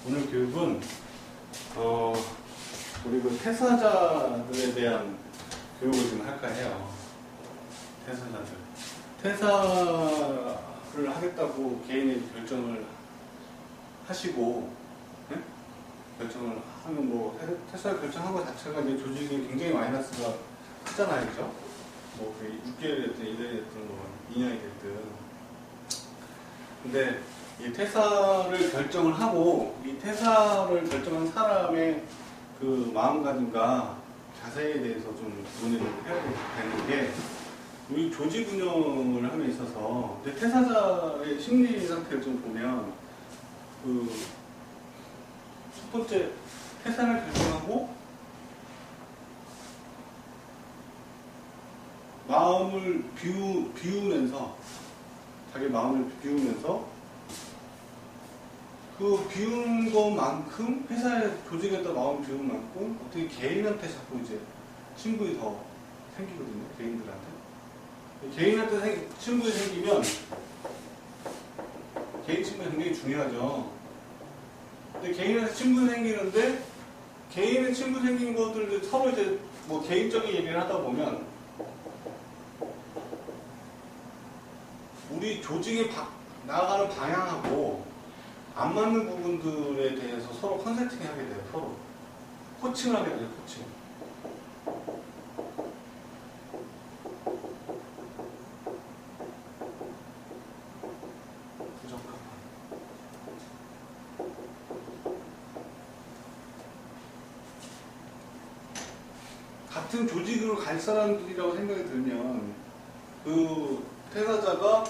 오늘 교육은 우리 그 퇴사자들에 대한 교육을 좀 할까 해요. 퇴사자들. 퇴사를 하겠다고 개인이 결정을 하시고, 네? 결정을 하면 뭐 퇴사를 결정한 것 자체가 이제 조직에 굉장히 마이너스가 크잖아요, 그죠? 뭐 6개월이 됐든 1년이 됐든 뭐 2년이 됐든. 근데 이 퇴사를 결정을 하고 이 퇴사를 결정한 사람의 그 마음가짐과 자세에 대해서 좀 논의를 해야 되는 게 우리 조직 운영을 함에 있어서 퇴사자의 심리 상태를 좀 보면 그 첫 번째 퇴사를 결정하고 마음을 비우면서 자기 마음을 비우면서 그 비운 것만큼 회사에 조직에다 마음을 비운 만큼 어떻게 개인한테 자꾸 이제 친분이 더 생기거든요. 개인한테 친분이 생기면 개인 친분이 굉장히 중요하죠. 근데 개인한테 친분이 생기는데 개인의 친분 생긴 것들 서로 이제 뭐 개인적인 얘기를 하다 보면 우리 조직이 나아가는 방향하고 안 맞는 부분들에 대해서 서로 컨설팅 하게 돼요. 서로 코칭을 하게 돼요. 코칭. 부족하다. 같은 조직으로 갈 사람들이라고 생각이 들면 그 퇴사자가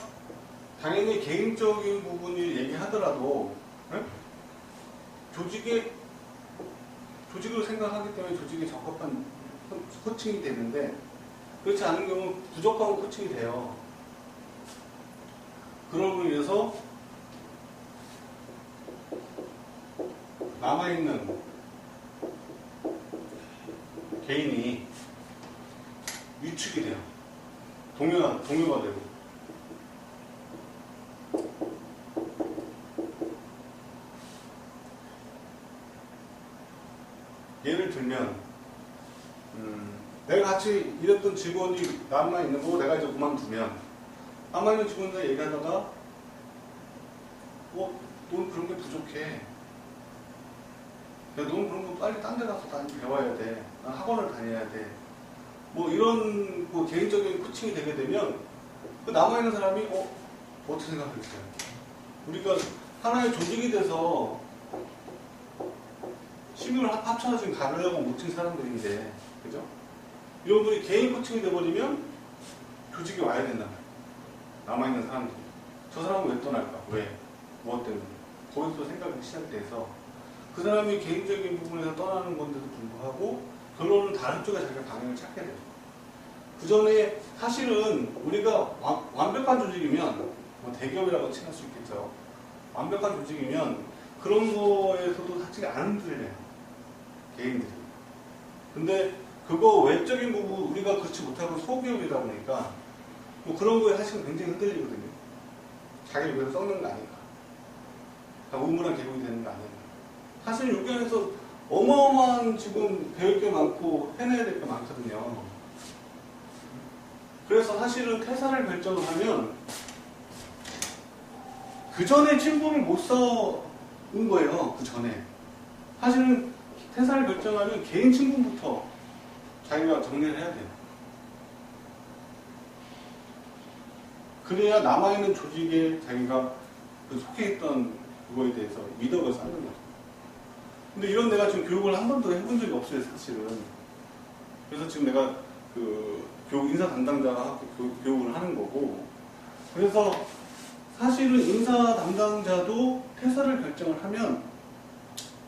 당연히 개인적인 부분을 얘기하더라도 네? 조직으로 생각하기 때문에 조직에 적합한 코칭이 되는데 그렇지 않은 경우는 부족한 코칭이 돼요. 그러고 인해서 남아있는 개인이 위축이 돼요. 동요가 되고. 예를 들면 내가 같이 일했던 직원이 남아 있는 거고 내가 이제 그만두면 남아 있는 직원들 얘기하다가 넌 그런 게 부족해. 야, 넌 그런 거 빨리 딴 데 가서 배워야 돼. 난 학원을 다녀야 돼. 뭐 이런 뭐 개인적인 코칭이 되게 되면 그 남아 있는 사람이 어떻게 생각하겠어요? 우리가 하나의 조직이 돼서 힘을 합쳐서 지금 가려고 뭉친 사람들인데, 그죠? 이런 분이 개인 코칭이 돼버리면 조직이 와야 된다. 남아있는 사람들이. 저 사람은 왜 떠날까? 왜? 무엇 때문에? 거기서 생각이 시작돼서 그 사람이 개인적인 부분에서 떠나는 건데도 불구하고 결론은 다른 쪽에 자기가 방향을 찾게 돼요. 그 전에 사실은 우리가 완벽한 조직이면, 뭐 대기업이라고 칭할 수 있겠죠. 완벽한 조직이면 그런 거에서도 사실 안 흔들려요. 개인들이. 근데 그거 외적인 부분 우리가 그렇지 못하고 소기업이다 보니까 뭐 그런 거에 사실은 굉장히 흔들리거든요. 자기를 위해서 썩는 거 아닌가. 우물한 계곡이 되는 거 아닌가. 사실 여기 안에서 어마어마한 지금 배울 게 많고 해내야 될 게 많거든요. 그래서 사실은 퇴사를 결정을 하면 그 전에 친분을 못 쌓은 거예요. 그 전에. 사실은 퇴사를 결정하면 개인 친분부터 자기가 정리를 해야 돼요. 그래야 남아있는 조직에 자기가 그 속해 있던 그거에 대해서 미덕을 쌓는 거죠. 근데 이런 내가 지금 교육을 한 번도 해본 적이 없어요, 사실은. 그래서 지금 내가 그 교육 인사 담당자와 교육을 하는 거고, 그래서 사실은 인사 담당자도 퇴사를 결정을 하면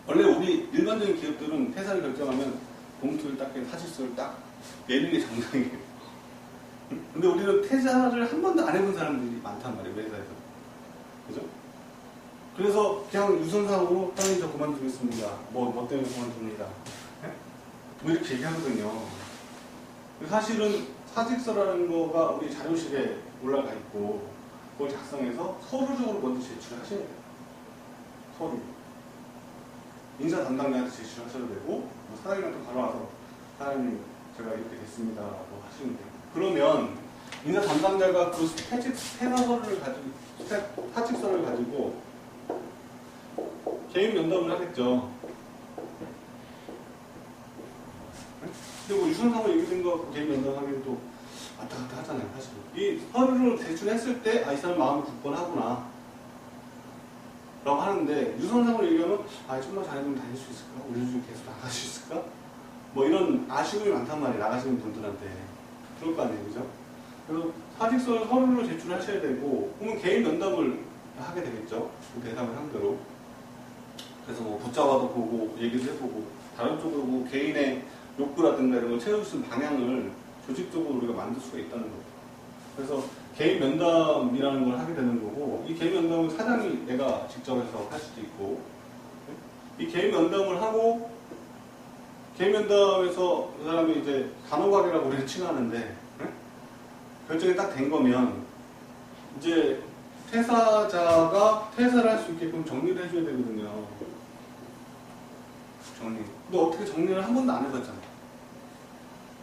원래 우리 일반적인 기업들은 퇴사를 결정하면 봉투를 딱 사직서를 딱 내는 게 정상이에요. 근데 우리는 퇴사를 한 번도 안 해본 사람들이 많단 말이에요, 회사에서. 그죠? 그래서 그냥 유선상으로 사장님 저 그만두겠습니다. 뭐 때문에 그만둡니다. 네? 뭐 이렇게 얘기하거든요. 사실은 사직서라는 거가 우리 자료실에 올라가 있고 그걸 작성해서 서류적으로 먼저 제출하셔야 돼요. 서류. 인사 담당자한테 제출하셔도 되고, 뭐 사장님한테 바로 와서 사장님 제가 이렇게 됐습니다 라고 하시면 돼요. 그러면 인사 담당자가 그 사직서를 가지고 개인 면담을 하겠죠. 근데 뭐 유선상으로 얘기된 거 개인 면담하기는 또 왔다 갔다 하잖아요, 사실. 이 서류를 제출했을 때, 이 사람 마음이 굳건하구나 라고 하는데, 유선상으로 얘기하면, 좀만 잘해주면 다닐 수 있을까? 우리 중 계속 나갈 수 있을까? 뭐 이런 아쉬움이 많단 말이에요, 나가시는 분들한테. 그럴 거 아니에요, 그죠? 그래서 사직서를 서류로 제출하셔야 되고, 그러면 개인 면담을 하게 되겠죠? 그 대상을 상대로. 그래서 뭐 붙잡아도 보고, 얘기도 해보고, 다른 쪽으로 뭐 개인의 욕구라든가 이런 걸 채울 수 있는 방향을 조직적으로 우리가 만들 수가 있다는 거죠. 그래서 개인 면담이라는 걸 하게 되는 거고, 이 개인 면담은 사장이 내가 직접 해서 할 수도 있고, 이 개인 면담을 하고, 개인 면담에서 그 사람이 이제 간호관이라고 우리는 칭하는데, 결정이 딱 된 거면, 이제 퇴사자가 퇴사를 할 수 있게끔 정리를 해줘야 되거든요. 정리. 근데 어떻게 정리를 한 번도 안 해봤잖아요.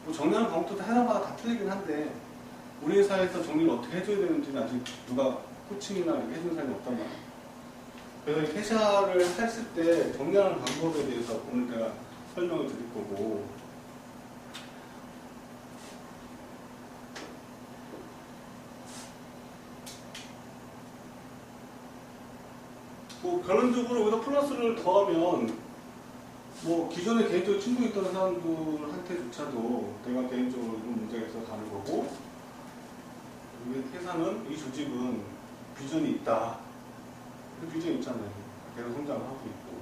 뭐 정리하는 방법도 회사마다 다 틀리긴 한데, 우리 회사에서 정리를 어떻게 해줘야 되는지는 아직 누가 코칭이나 이렇게 해준 사람이 없단 말이에요. 그래서 이 퇴사를 했을 때 정리하는 방법에 대해서 오늘 제가 설명을 드릴 거고, 뭐 결론적으로 여기서 플러스를 더하면, 뭐 기존에 개인적으로 친구 있던 사람들한테조차도 내가 개인적으로 좀 문제가 있어서 가는 거고, 우리 회사는, 이 조직은 비전이 있다. 그 비전이 있잖아요. 계속 성장을 하고 있고,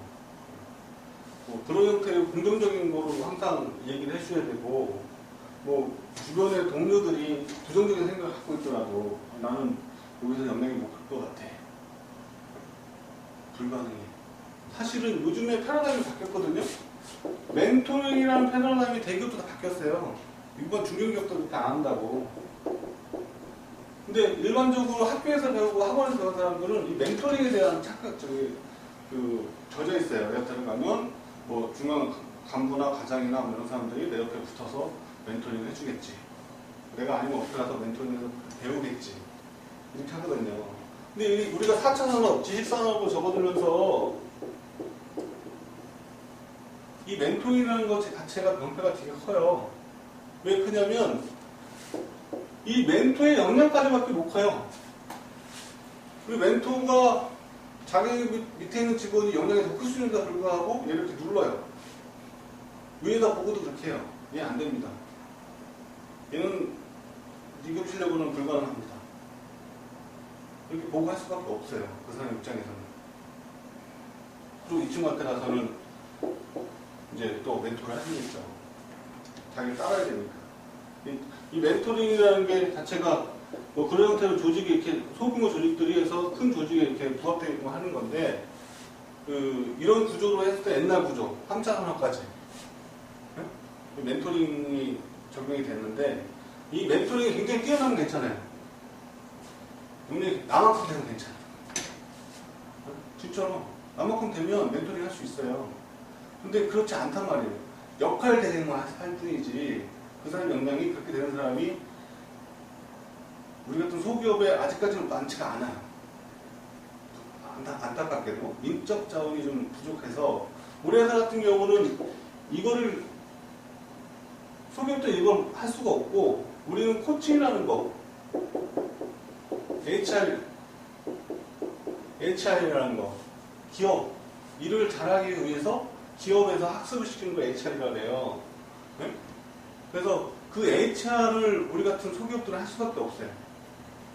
뭐 그런 형태의 긍정적인 거로 항상 얘기를 해줘야 되고, 뭐 주변의 동료들이 부정적인 생각을 갖고 있더라도 나는 여기서 영향이 못 클 것 같아. 불가능해. 사실은 요즘에 패러다임이 바뀌었거든요. 멘토링이라는 패러다임이 대기업도 다 바뀌었어요. 일반 중견기업도 그렇게 안 한다고. 근데 일반적으로 학교에서 배우고 학원에서 배운 사람들은 이 멘토링에 대한 착각, 젖어 있어요. 내가 들어가면 뭐 중앙 간부나 과장이나 뭐 이런 사람들이 내 옆에 붙어서 멘토링을 해주겠지. 내가 아니면 어떻게 가서 멘토링에서 배우겠지. 이렇게 하거든요. 근데 우리가 4차 산업, 지식산업으로 접어들면서 이 멘토링이라는 것 자체가 병폐가 되게 커요. 왜 크냐면 이 멘토의 역량까지밖에 못 커요. 그리고 멘토가 자기 밑에 있는 직원이 역량이 더 클 수 있는데도 불구하고 얘를 이렇게 눌러요. 위에다 보고도 그렇게 해요. 얘 안 됩니다. 얘는 니급 실력으로는 불가능합니다. 이렇게 보고할 수밖에 없어요. 그 사람 입장에서는. 그리고 이 친구한테 가서는 이제 또 멘토를 하시겠죠. 자기를 따라야 되니까. 이 멘토링이라는 게 자체가 뭐 그런 형태로 조직이 이렇게 소규모 조직들이 해서 큰 조직에 이렇게 부합되게끔 하는 건데, 이런 구조로 했을 때 옛날 구조, 3차 산업까지 멘토링이 적용이 됐는데, 이 멘토링이 굉장히 뛰어나면 괜찮아요. 나만큼 되면 괜찮아. 진짜로 나만큼 되면 멘토링 할 수 있어요. 근데 그렇지 않단 말이에요. 역할 대행만 할 뿐이지 그 사람 역량이 그렇게 되는 사람이 우리 같은 소기업에 아직까지는 많지가 않아요. 안타깝게도 인적 자원이 좀 부족해서 우리 회사 같은 경우는 이거를 소기업 때 이걸 할 수가 없고, 우리는 코칭이라는 거, HR이라는 거, 기업 일을 잘하기 위해서 기업에서 학습을 시키는 거 HR이라고 해요. 네? 그래서 그 HR을 우리 같은 소기업들은 할 수밖에 없어요.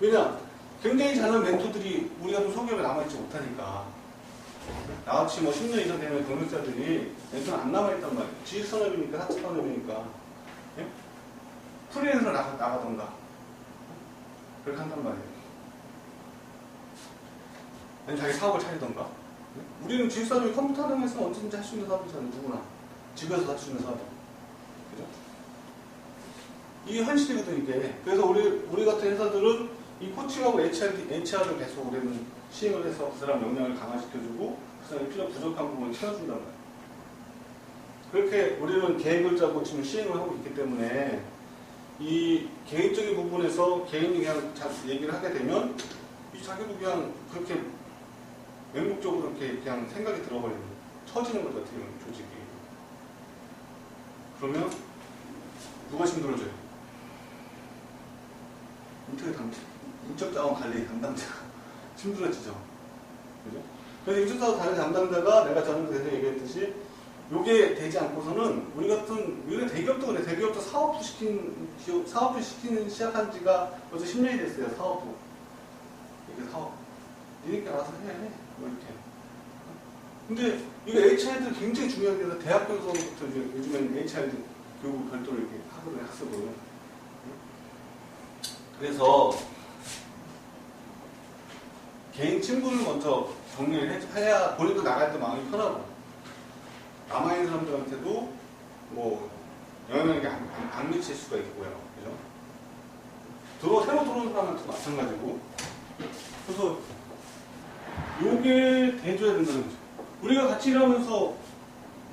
왜냐? 굉장히 잘하는 멘토들이 우리 같은 소기업에 남아있지 못하니까. 나같이 뭐 10년 이상 되는 경력자들이 멘토는 안 남아있단 말이에요. 지식산업이니까, 사채산업이니까. 네? 프리랜서로 나가던가. 그렇게 한단 말이에요. 아니면 자기 사업을 차리던가. 네? 우리는 지식산업이 컴퓨터 하나만 있으면 언제든지 할 수 있는 사업이잖아요. 누구나. 집에서 할 수 있는 사업. 그죠? 이게 현실이거든, 이게. 그래서 우리 같은 회사들은 이 코칭하고 HR을 계속 우리는 시행을 해서 그 사람 역량을 강화시켜주고 그 사람이 필요 부족한 부분을 채워준단 말이에요. 그렇게 우리는 계획을 짜고 지금 시행을 하고 있기 때문에 이 개인적인 부분에서 개인이 그냥 얘기를 하게 되면 이 자기도 그냥 그렇게 맹목적으로 이렇게 그냥 생각이 들어버리는 처지는 거죠. 어떻게 보면 조직이. 그러면 누가 힘들어져요? 인적자원 관리 담당자가 힘들어지죠. 그죠? 그래서 인적자원 관리 담당자가 내가 전에 얘기했듯이 요게 되지 않고서는 우리 대기업도 그래. 대기업도 사업부 시키는 시작한 지가 벌써 10년이 됐어요. 사업부. 이렇게 사업. 니네끼리 알아서 해. 뭐 이렇게. 근데 이거 HR도 굉장히 중요하게 해서 대학교에서부터 요즘에는 HR 교육을 별도로 이렇게 하거든요. 학습을. 그래서 개인 친분을 먼저 정리를 해야 본인도 나갈 때 마음이 편하고 남아있는 사람들한테도 뭐 영향력이 안 미칠 수가 있고요. 그죠? 새로 들어오는 사람한테도 마찬가지고. 그래서 요게 돼줘야 된다는 거죠. 우리가 같이 일하면서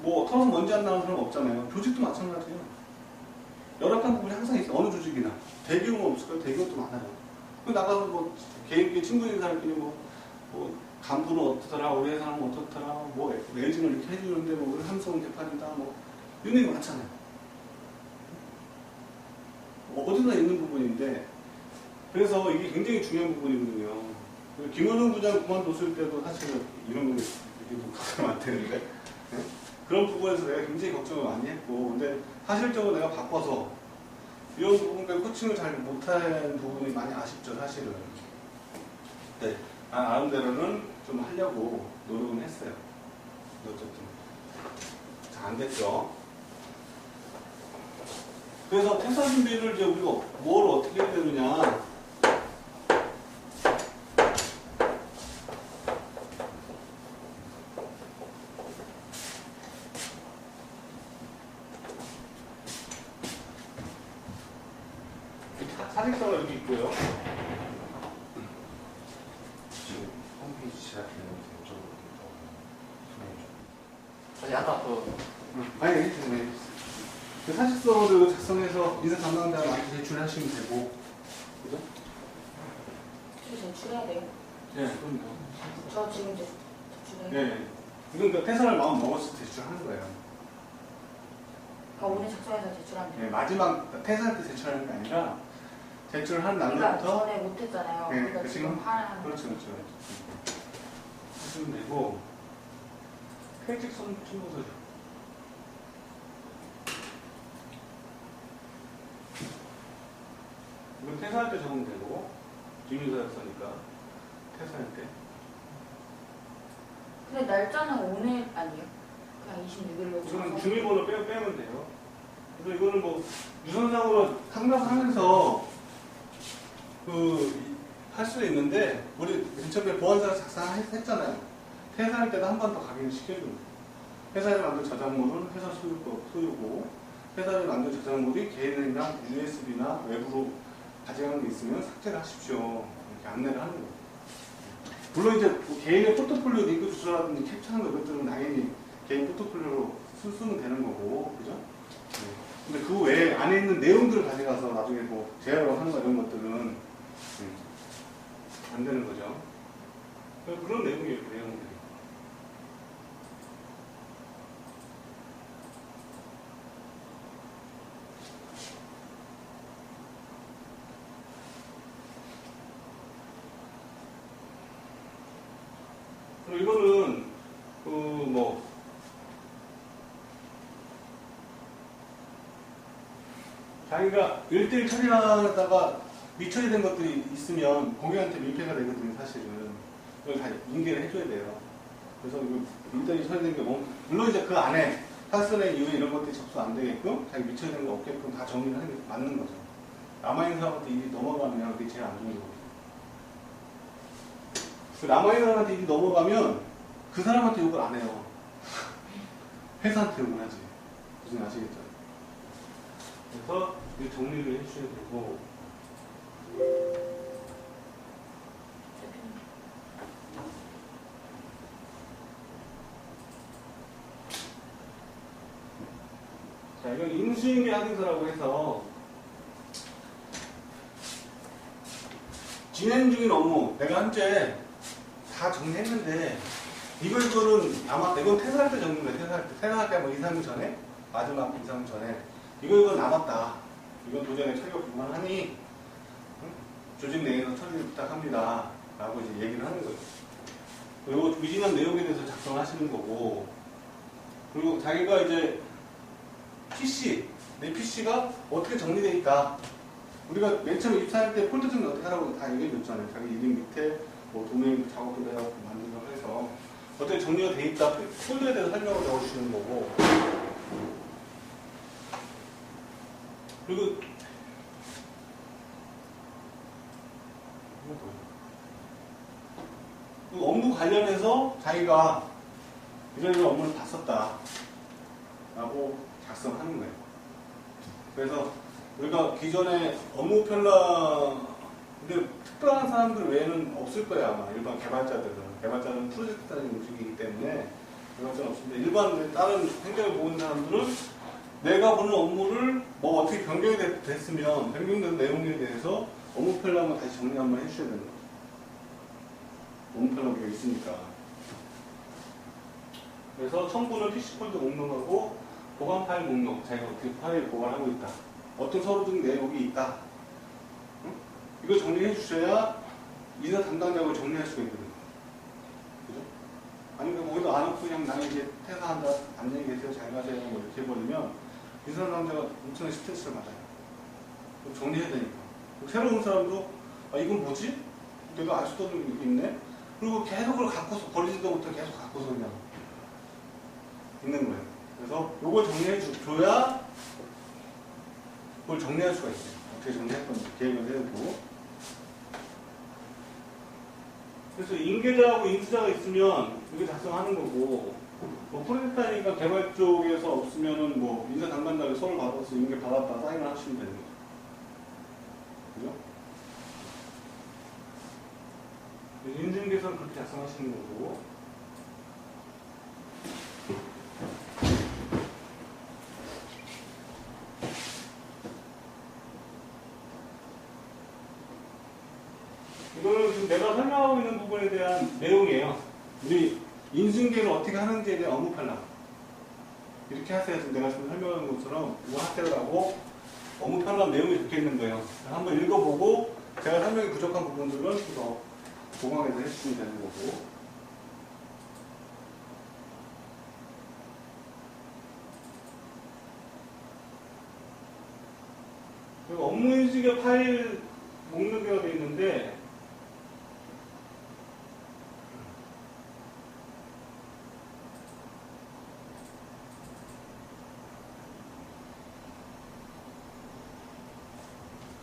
뭐 털어서 먼지 안 나는 사람 없잖아요. 조직도 마찬가지예요. 열악한 부분이 항상 있어요. 어느 조직이나. 대기업은 없을까요? 대기업도 많아요. 나가서 뭐 개인끼리 친구인 사람끼리 뭐 간부는 어떻더라, 우리 회사는 어떻더라, 뭐 LG는 이렇게 해주는데 뭐 삼성은 개판이다, 뭐 이런 얘기 많잖아요. 어디나 있는 부분인데 그래서 이게 굉장히 중요한 부분이거든요. 김원중 부장 그만뒀을 때도 사실은 이런 거 걱정 안 되는데 네? 그런 부분에서 내가 굉장히 걱정을 많이 했고 근데 사실적으로 내가 바꿔서 이런 부분까지 코칭을 잘 못한 부분이 많이 아쉽죠, 사실은. 네. 나름대로는 좀 하려고 노력은 했어요. 어쨌든. 잘 안 됐죠. 그래서 퇴사 준비를 이제 우리가 뭘 어떻게 해야 되느냐. 사직서가 여기 있고요. 지금 홈페이지 제작되는 게 아니 아까 아니, 그 사직서를 작성해서 인사 담당자한테 제출하시면 되고, 그죠? 제출해야 돼요. 네, 그럼요. 저 지금 이제 제출해요. 네. 그러니까 퇴사를 마음 먹었을 때 제출하는 거예요. 그러니까 오늘 작성해서 제출하면 돼요. 네, 마지막 퇴사할 때 제출하는 게 아니라 제출한 그러니까 날부터 전에 못했잖아요. 네, 그러니까 지금 하는. 그렇죠. 하시면 되고 퇴직 청구서죠. 이건 퇴사할 때 적으면 되고 주민사역서니까 퇴사할 때. 근데 날짜는 오늘 아니에요? 그냥 26일로. 이거는 주민번호 빼면 돼요. 그래서 이거는 뭐 유선상으로 상담을 하면서 할 수 있는데 우리 인천에 보안사가 작성했잖아요. 퇴사할 때도 한 번 더 각인을 시켜줍니다. 회사에 만든 저작물은 회사 소유고 회사에 만든 저작물이 개인이나 USB나 외부로 가져가는 게 있으면 삭제를 하십시오. 이렇게 안내를 하는 거예요. 물론 이제 개인의 포트폴리오 링크 주소라든지 캡처하는 거 이것들은 당연히 개인 포트폴리오로 쓰면 되는 거고, 그죠? 네. 근데 그 외에 안에 있는 내용들을 가져가서 나중에 뭐 제어를 하는 거 이런 것들은 안 되는 거죠. 그런 내용이에요, 그 내용들이. 그리고 이거는 자기가 1대1 처리하다가 미처리된 것들이 있으면 고객한테 민폐가 되거든요, 사실은. 그걸 다 인계를 해줘야 돼요. 그래서 이거 1대1 처리된 게 물론 이제 그 안에 사설의 이유 이런 것들이 접수 안 되게끔 자기 미처리된 거 없게끔 다 정리를 하는 게 맞는 거죠. 남아있는 사람한테 일이 넘어가면 그게 제일 안 좋은 거거든요. 그 남아있는 사람한테 일이 넘어가면 그 사람한테 욕을 안 해요. 회사한테 욕을 하지. 무슨 아시겠죠? 그래서 이 정리를 해주셔야 되고. 자, 이건 인수인계 확인서라고 해서 진행 중인 업무 내가 현재 다 정리했는데 이거는 남았다. 이건 퇴사할 때 정리인 거야. 퇴사할 때 뭐 2, 3일 전에 마지막 2, 3일 전에 이거 남았다. 이건 도전에 처리가 불만하니 조직 내에서 처리 부탁합니다. 라고 이제 얘기를 하는 거예요. 그리고 위진한 내용에 대해서 작성하시는 거고, 그리고 자기가 이제 PC, 내 PC가 어떻게 정리되어 있다. 우리가 맨 처음에 입사할 때 폴더 정리 어떻게 하라고 다 얘기해 줬잖아요. 자기 이름 밑에 뭐 도메인 작업도 해갖고 만든다고 해서 어떻게 정리가 되어 있다. 폴더에 대해서 설명을 적어주시는 거고, 그리고 그 업무 관련해서 자기가 이런 업무를 봤었다 라고 작성하는 거예요. 그래서 우리가 기존에 업무 편라 근데 특별한 사람들 외에는 없을 거야 아마. 일반 개발자들은 프로젝트 단위 움직이기 때문에 개발자는 없는데 일반 다른 행정을 보는 사람들은 내가 보는 업무를 뭐 어떻게 변경이 됐으면 변경된 내용에 대해서 업무 편라 한번 다시 정리 한번 해주셔야 되는 거예요. 업무 편라가 있으니까. 그래서 첨부는 PC 폴더 목록하고 보관 파일 목록, 자기가 어떻게 파일 보관하고 있다. 어떤 서류 등 내용이 있다. 응? 이거 정리해 주셔야 이사 담당자가 정리할 수가 있거든요. 그죠? 아니면 거기도 안 없고 그냥 나는 이제 퇴사한다, 안녕히 계세요, 잘 가세요, 뭐 이렇게 해버리면 이사 담당자가 엄청난 스트레스를 받아요. 정리해야 되니까. 새로운 사람도 아, 이건 뭐지? 내가 알 수도 없는 게 있네? 그리고 계속 그걸 갖고서 버리지도 못하고 계속 갖고서 그냥 있는 거예요. 그래서 요걸 정리해 줘야 그걸 정리할 수가 있어요. 어떻게 정리할 건지 계획을 해두고. 그래서 인계자하고 인수자가 있으면 이게 작성하는 거고, 뭐 프로젝트니까 개발 쪽에서 없으면은 뭐 인사 담당자가 서류 받아서 인계 받았다 사인을 하시면 되는 거죠. 그죠? 인증계서는 그렇게 작성하시는 거고. 이거는 지금 내가 설명하고 있는 부분에 대한 내용이에요. 우리 인증계를 어떻게 하는지에 대한 업무 편람. 이렇게 하세요. 지금 내가 지금 설명하는 것처럼 이거 하세요라고 업무 편람 내용이 적혀 있는 거예요. 한번 읽어보고 제가 설명이 부족한 부분들은 더 보강해서 해주시면 되는 거고. 그리고 업무 인식의 파일 목록이가 되어 있는데,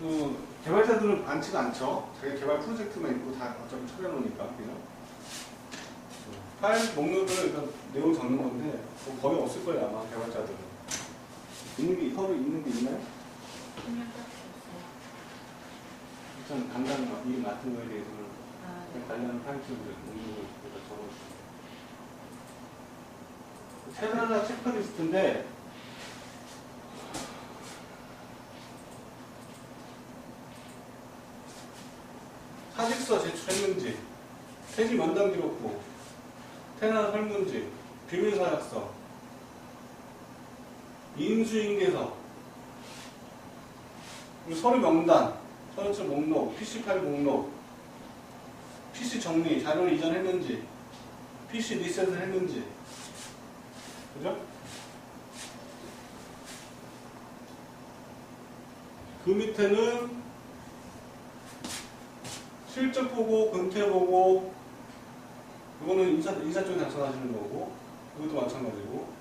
그 개발자들은 많지가 않죠. 자기 개발 프로젝트만 있고 다 어차피 처리해놓으니까. 그죠? 파일 목록을 일단 내용 적는 건데 뭐 거의 없을 거예요 아마 개발자들은. 있는 게 서로 있는 게 있나요? 일단 간단한 일 맡은 거에 대해서는 관련 파일들을 목록을 적어주시면 돼요. 퇴사자 체크리스트인데 사직서 제출했는지, 퇴직 면담 기록부, 퇴사 설문지, 비밀서약서, 인수인계서, 그리고 서류 명단, 서류처 목록, PC 파일 목록, PC 정리, 자료를 이전했는지, PC 리셋을 했는지, 그죠? 그 밑에는 실적 보고, 근태 보고, 이거는 인사 쪽에 작성하시는 거고, 이것도 마찬가지고.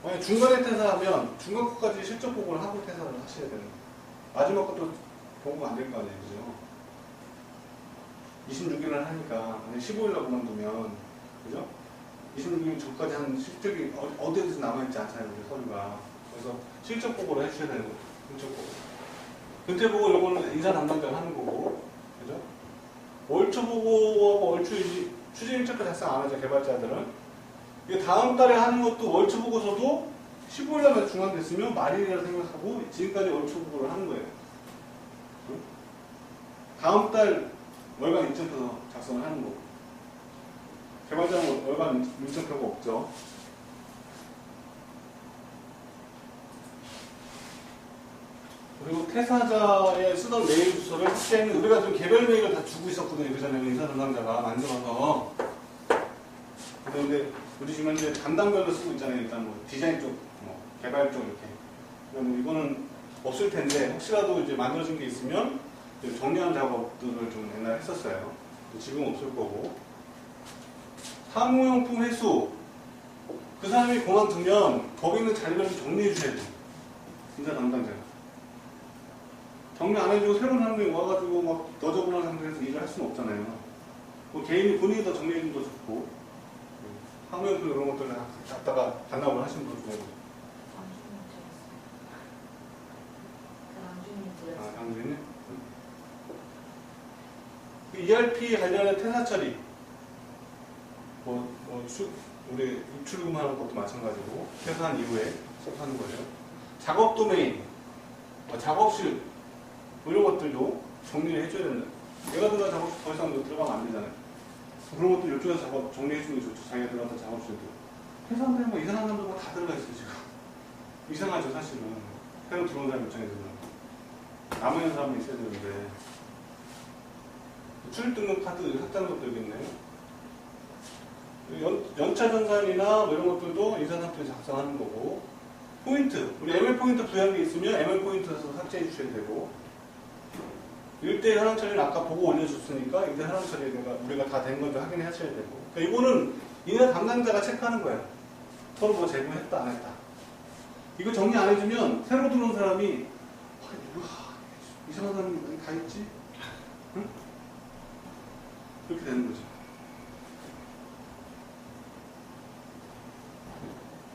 만약 중간에 퇴사하면 중간 것까지 실적 보고를 하고 퇴사를 하셔야 되는 거예요. 마지막 것도 보고가 안 될 거 아니에요, 그죠? 26일을 하니까, 만약 15일날 그만두면, 그죠? 26일 전까지 한 실적이 어디에서 남아있지 않잖아요, 우리 서류가. 그래서 실적 보고를 해주셔야 되는 거예요, 실적 보고. 근태 보고 요거는 인사 담당자가 하는 거고, 그죠? 월초 보고하고 얼추 추진 일정도 작성 안 하죠, 개발자들은. 이게 다음 달에 하는 것도 월초 보고서도 15일 날에 중간됐으면 말일이라 생각하고 지금까지 월초 보고를 하는 거예요. 응? 다음 달 월간 일정표 작성을 하는 거고. 개발자는 월간 일정표가 없죠. 그리고 퇴사자의 쓰던 메일 주소를 그때는 우리가 좀 개별 메일을 다 주고 있었거든요. 그 전에 인사 담당자가 만들어서. 그런데 우리 지금 현재 담당별로 쓰고 있잖아요. 일단 뭐 디자인 쪽, 뭐 개발 쪽 이렇게. 그럼 이거는 없을 텐데 혹시라도 이제 만들어진 게 있으면 이제 정리하는 작업들을 좀 옛날에 했었어요. 지금 없을 거고. 사무용품 회수. 그 사람이 그만두면 거기 있는 자리를 좀 정리해 줘야 돼. 인사 담당자가. 정리 안 해주고 새로운 사람들이 와가지고 막 너저분한 상태에서 일을 할 수는 없잖아요. 뭐 개인이 본인이 더 정리해주는 거 좋고, 사무용품 이런 것들을 갖다가 반납을 하시는 거 좋고. 아, 양주인이? ERP 관련된 퇴사 처리. 우리 입출금하는 것도 마찬가지고, 퇴사한 이후에 시작하는 거예요. 작업 도메인, 작업실, 이런 것들도 정리를 해줘야 된다. 내가 들어간 작업실 더 이상 들어가면 안 되잖아요. 그런 것도 이쪽에서 작업 정리해주는 게 좋죠. 자기가 들어갔던 작업실도. 회사원들 뭐 이상한 사람들 뭐 다 들어가 있어요, 지금. 이상하죠, 사실은. 새로 들어온 사람 입장에서는. 남아있는 사람이 있어야 되는데. 출입등록 카드 삭제하는 것도 여기 있네요. 연차전산이나 뭐 이런 것들도 인사상표에 작성하는 거고. 포인트. 우리 ML 포인트 부여한 게 있으면 ML 포인트에서 삭제해 주셔야 되고. 1대1 현황 처리는 아까 보고 올려줬으니까 1대1 현황 처리 우리가 다 된 건지 확인해 하셔야 되고. 그러니까 이거는 인사 담당자가 체크하는 거예요. 서로 뭐 제공했다 안 했다. 이거 정리 안 해주면 새로 들어온 사람이 이상한 사람이 여기 다 있지? 응? 그렇게 되는 거죠.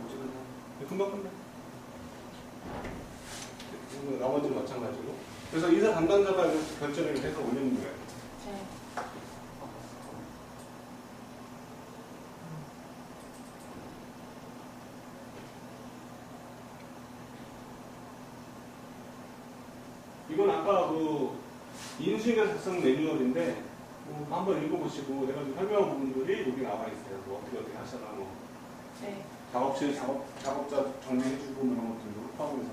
어쨌든 금방 끝나. 나머지는 마찬가지고. 그래서 인사 담당자가 결제를 해서 올리는 거예요. 네. 이건 아까 그 인수인계 작성 매뉴얼인데 한번 읽어보시고 내가 좀 설명한 부분들이 여기 나와 있어요. 뭐 어떻게 하셔라 뭐. 네. 작업실 작업자 정리해주고 이런 것들도 포함해서.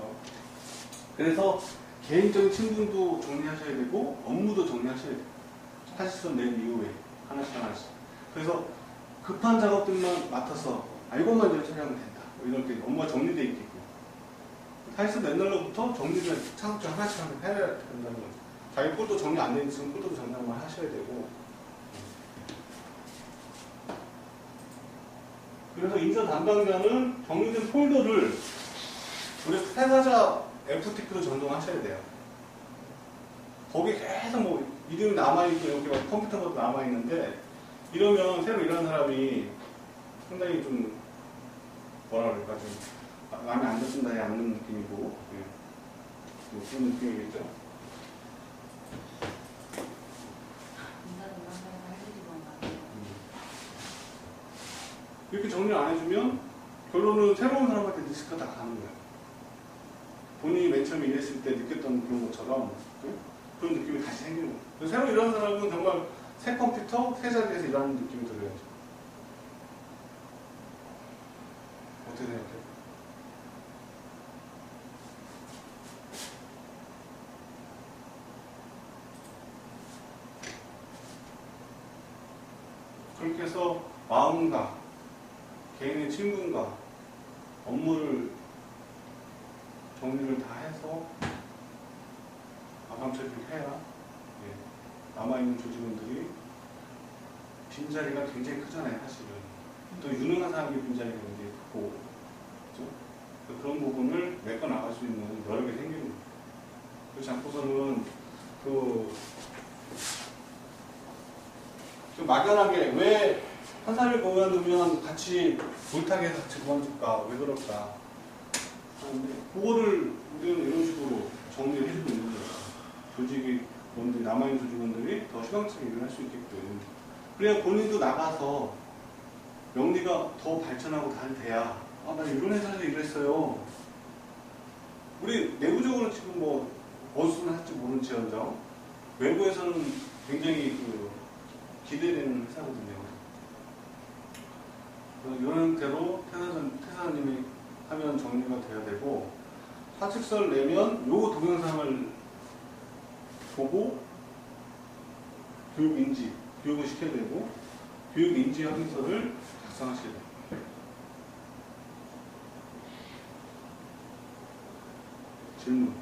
그래서 개인적인 친분도 정리하셔야 되고 업무도 정리하셔야 돼요. 사실상 낸 이후에 하나씩 하나씩. 그래서 급한 작업들만 맡아서 이것만 이제 처리하면 된다. 뭐 이런 게 업무가 정리되어 있겠고. 사실상 낸 날로부터 정리를 차곡차 하나씩 해야 된다는 거죠. 자기 폴더 정리 안 돼 있으면 폴더도 정리를 하셔야 되고. 그래서 인사 담당자는 정리된 폴더를 우리 퇴사자 FTP로 전송하셔야 돼요. 거기 계속 뭐 이름이 남아있고 여기 막 컴퓨터가 남아있는데 이러면 새로 일하는 사람이 상당히 좀 뭐라 그럴까 좀 마음에 안 든다에 않는 느낌이고 뭐 그런 느낌이겠죠. 이렇게 정리를 안 해주면 결론은 새로운 사람한테 리스크가 다 가는 거예요. 본인이 맨 처음에 일했을 때 느꼈던 그런 것처럼 그런 느낌이 다시 생기는 거예요. 새로 일하는 사람은 정말 새 컴퓨터, 새 자리에서 일하는 느낌이 들어야죠. 어떻게 생각해요? 그렇게 해서 마음과 개인의 친분과 업무를 정리를 다 해서 마감 처리를 해야 남아있는 조직원들이 빈자리가 굉장히 크잖아요, 사실은. 또 유능한 사람이 빈자리가 굉장히 크고, 그렇죠? 그런 부분을 메꿔 나갈 수 있는 여력이 생기는 거예요. 그렇지 않고서는 좀 막연하게 왜 한 사람을 그만두면 같이 물타기해서 같이 그만둘까? 왜 그럴까? 하는데 그거를 우리는 이런 식으로 정리를 해주고 있는 거예요. 조직이 남아있는 조직원들이 더 희망차게 일을 할 수 있게끔. 그래야 본인도 나가서 명리가 더 발전하고 잘 돼야 나 이런 회사에서 일했어요. 우리 내부적으로 지금 뭐 버스는 할지 모르는지언정 외부에서는 굉장히 기대되는 회사거든요. 이런 형태로 퇴사님이 하면 정리가 돼야 되고 사직서를 내면 요 동영상을 보고 교육을 시켜야 되고 교육인지 확인서를 작성하셔야 돼요. 질문.